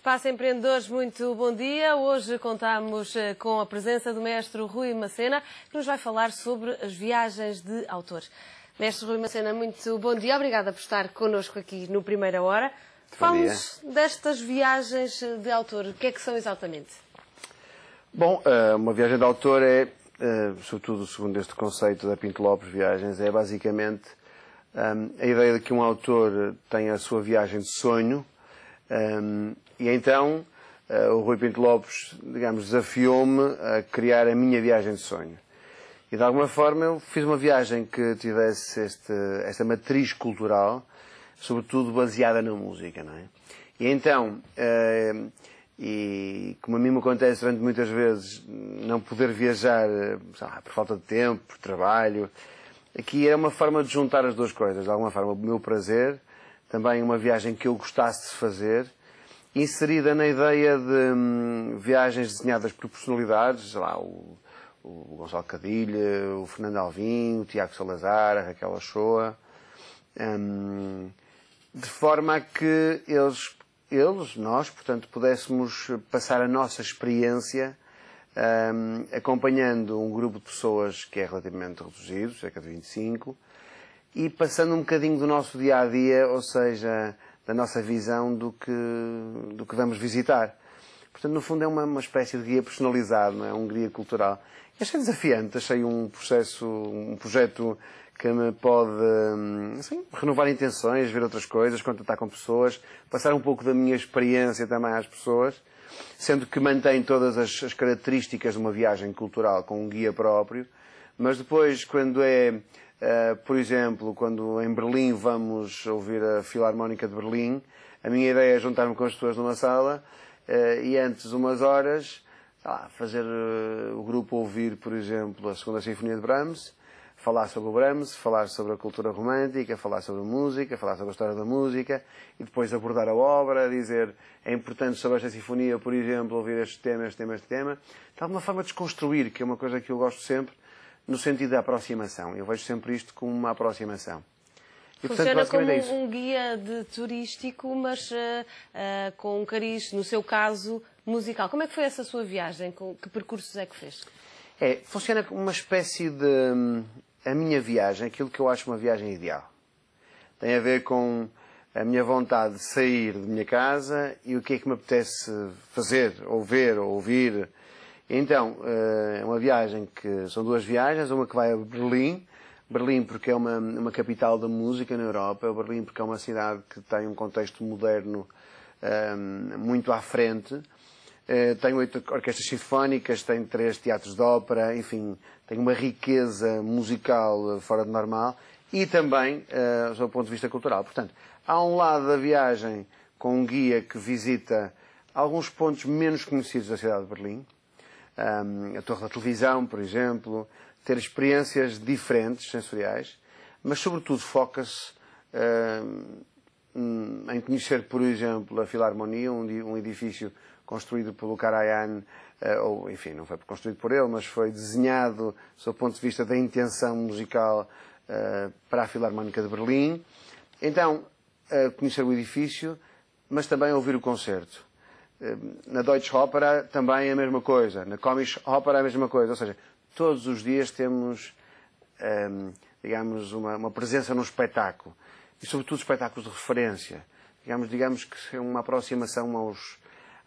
Espaço Empreendedores, muito bom dia. Hoje contamos com a presença do mestre Rui Macena, que nos vai falar sobre as viagens de autor. Mestre Rui Macena, muito bom dia. Obrigada por estar connosco aqui no Primeira Hora. Fala-nos destas viagens de autor. O que é que são exatamente? Bom, uma viagem de autor é, sobretudo segundo este conceito da Pinto Lopes Viagens, é basicamente a ideia de que um autor tem a sua viagem de sonho. E então o Rui Pinto Lopes, digamos, desafiou-me a criar a minha viagem de sonho. E de alguma forma eu fiz uma viagem que tivesse esta matriz cultural, sobretudo baseada na música, não é? E então, e como a mim me acontece durante muitas vezes não poder viajar por falta de tempo, por trabalho, aqui era uma forma de juntar as duas coisas. De alguma forma o meu prazer, também uma viagem que eu gostasse de fazer, inserida na ideia de viagens desenhadas por personalidades, sei lá, o Gonçalo Cadilha, o Fernando Alvim, o Tiago Salazar, a Raquel Ochoa, de forma a que nós, portanto, pudéssemos passar a nossa experiência acompanhando um grupo de pessoas que é relativamente reduzido, cerca de 25, e passando um bocadinho do nosso dia-a-dia, ou seja, da nossa visão do que vamos visitar. Portanto, no fundo é uma espécie de guia personalizado, não é? Um guia cultural. Achei desafiante, achei um projeto que me pode renovar intenções, ver outras coisas, contactar com pessoas, passar um pouco da minha experiência também às pessoas, sendo que mantém todas as características de uma viagem cultural com um guia próprio, mas depois, quando por exemplo, quando em Berlim vamos ouvir a Filarmónica de Berlim, a minha ideia é juntar-me com as pessoas numa sala e antes umas horas fazer o grupo ouvir, por exemplo, a Segunda Sinfonia de Brahms, falar sobre o Brahms, falar sobre a cultura romântica, falar sobre a música, falar sobre a história da música e depois abordar a obra, dizer é importante sobre esta sinfonia, por exemplo, ouvir este tema, este tema, este tema. De alguma forma desconstruir, que é uma coisa que eu gosto sempre, no sentido da aproximação. Eu vejo sempre isto como uma aproximação. E, funciona como um guia turístico, mas com um cariz, no seu caso, musical. Como é que foi essa sua viagem? Que percursos é que fez? Funciona como uma espécie de... A minha viagem, aquilo que eu acho uma viagem ideal. Tem a ver com a minha vontade de sair de minha casa e o que é que me apetece fazer, ou ver, ou ouvir. Então, é uma viagem que... São duas viagens, uma que vai a Berlim. Berlim porque é uma capital da música na Europa. Berlim porque é uma cidade que tem um contexto moderno muito à frente. Tem 8 orquestras sinfónicas, tem 3 teatros de ópera, enfim, tem uma riqueza musical fora de normal e também, do ponto de vista cultural. Portanto, há um lado da viagem com um guia que visita alguns pontos menos conhecidos da cidade de Berlim, a Torre da Televisão, por exemplo, ter experiências diferentes, sensoriais, mas sobretudo foca-se em conhecer, por exemplo, a Filarmonia, um edifício construído pelo Karajan, ou enfim, não foi construído por ele, mas foi desenhado sob o ponto de vista da intenção musical para a Filarmónica de Berlim. Então, conhecer o edifício, mas também ouvir o concerto. Na Deutsche Opera também é a mesma coisa, na Komische Opera é a mesma coisa, ou seja, todos os dias temos, digamos, uma presença num espetáculo, e sobretudo espetáculos de referência. Digamos que é uma aproximação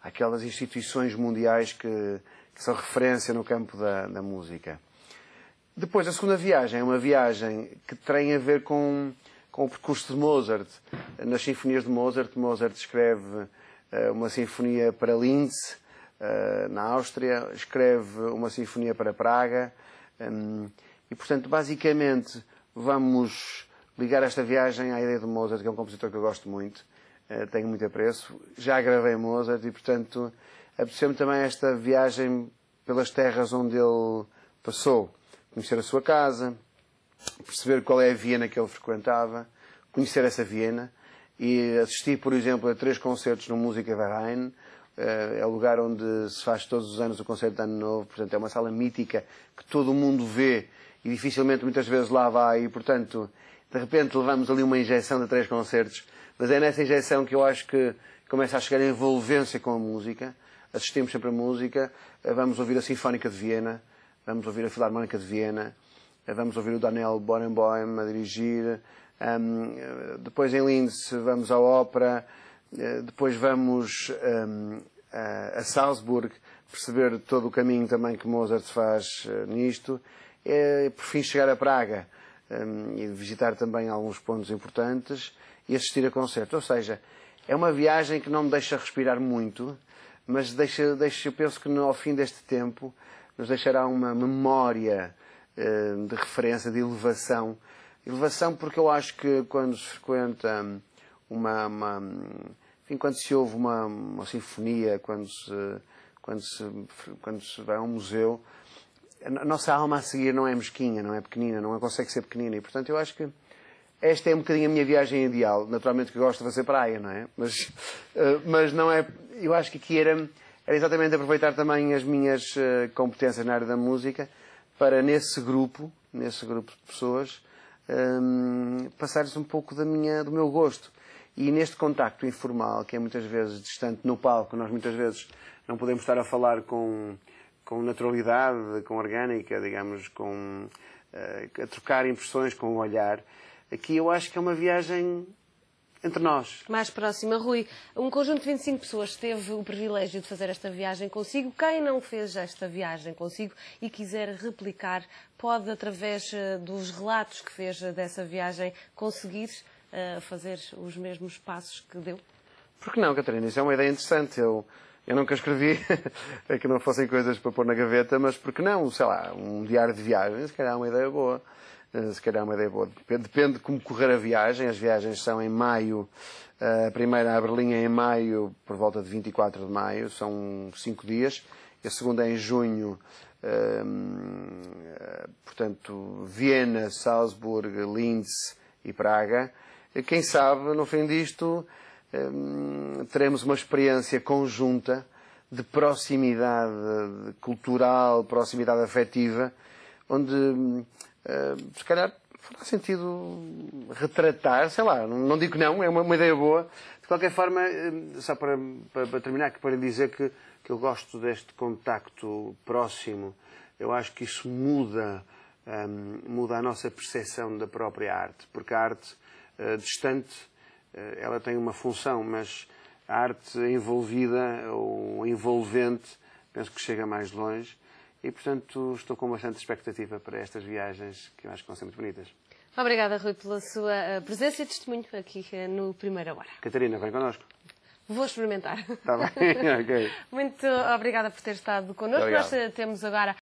àquelas instituições mundiais que são referência no campo da música. Depois, a segunda viagem é uma viagem que tem a ver com o percurso de Mozart. Nas sinfonias de Mozart, Mozart escreve uma sinfonia para Linz, na Áustria, escreve uma sinfonia para Praga, e, portanto, basicamente, vamos ligar esta viagem à ideia de Mozart, que é um compositor que eu gosto muito, tenho muito apreço, já gravei Mozart e, portanto, apeteceu-me também esta viagem pelas terras onde ele passou, conhecer a sua casa, perceber qual é a Viena que ele frequentava, conhecer essa Viena e assistir, por exemplo, a 3 concertos no Música Verein. É o lugar onde se faz todos os anos o concerto de Ano Novo, portanto é uma sala mítica que todo o mundo vê e dificilmente muitas vezes lá vai e, portanto, de repente levamos ali uma injeção de 3 concertos, mas é nessa injeção que eu acho que começa a chegar a envolvência com a música. Assistimos sempre a música, vamos ouvir a Sinfónica de Viena, vamos ouvir a Filarmónica de Viena, vamos ouvir o Daniel Barenboim a dirigir, depois em Linz vamos à ópera, depois vamos a Salzburg, perceber todo o caminho também que Mozart faz nisto, por fim chegar a Praga e visitar também alguns pontos importantes e assistir a concertos. Ou seja, é uma viagem que não me deixa respirar muito, mas eu penso que ao fim deste tempo nos deixará uma memória de referência, de elevação. Elevação porque eu acho que quando se frequenta enfim, quando se ouve uma sinfonia, quando se vai a um museu, a nossa alma a seguir não é mesquinha, não é pequenina, não consegue ser pequenina. E, portanto, eu acho que esta é um bocadinho a minha viagem ideal. Naturalmente que eu gosto de fazer praia, não é? Mas não é... Eu acho que aqui era exatamente aproveitar também as minhas competências na área da música para, nesse grupo de pessoas, passar-lhes um pouco do meu gosto. E neste contacto informal, que é muitas vezes distante no palco, nós muitas vezes não podemos estar a falar com naturalidade, com orgânica, digamos, a trocar impressões com o olhar. Aqui eu acho que é uma viagem entre nós. Mais próxima, Rui. Um conjunto de 25 pessoas teve o privilégio de fazer esta viagem consigo. Quem não fez esta viagem consigo e quiser replicar, pode, através dos relatos que fez dessa viagem, conseguir fazer os mesmos passos que deu? Por que não, Catarina? Isso é uma ideia interessante. Eu nunca escrevi que não fossem coisas para pôr na gaveta, mas por que não? Sei lá, um diário de viagem, se calhar é uma ideia boa. Depende de como correr a viagem. As viagens são em maio. A primeira a Berlim é em maio, por volta de 24 de maio. São 5 dias. A segunda é em junho. Portanto, Viena, Salzburg, Linz e Praga. Quem sabe, no fim disto, teremos uma experiência conjunta de proximidade cultural, proximidade afetiva, onde, se calhar, fará sentido retratar, sei lá, não digo que não, é uma ideia boa. De qualquer forma, só para terminar, para dizer que eu gosto deste contacto próximo, eu acho que isso muda a nossa percepção da própria arte, porque a arte distante, ela tem uma função, mas a arte envolvida ou envolvente, penso que chega mais longe e, portanto, estou com bastante expectativa para estas viagens que eu acho que vão ser muito bonitas. Obrigada, Rui, pela sua presença e testemunho aqui no Primeira Hora. Catarina, vem connosco. Vou experimentar. Está bem, ok. Muito obrigada por ter estado connosco. Nós temos agora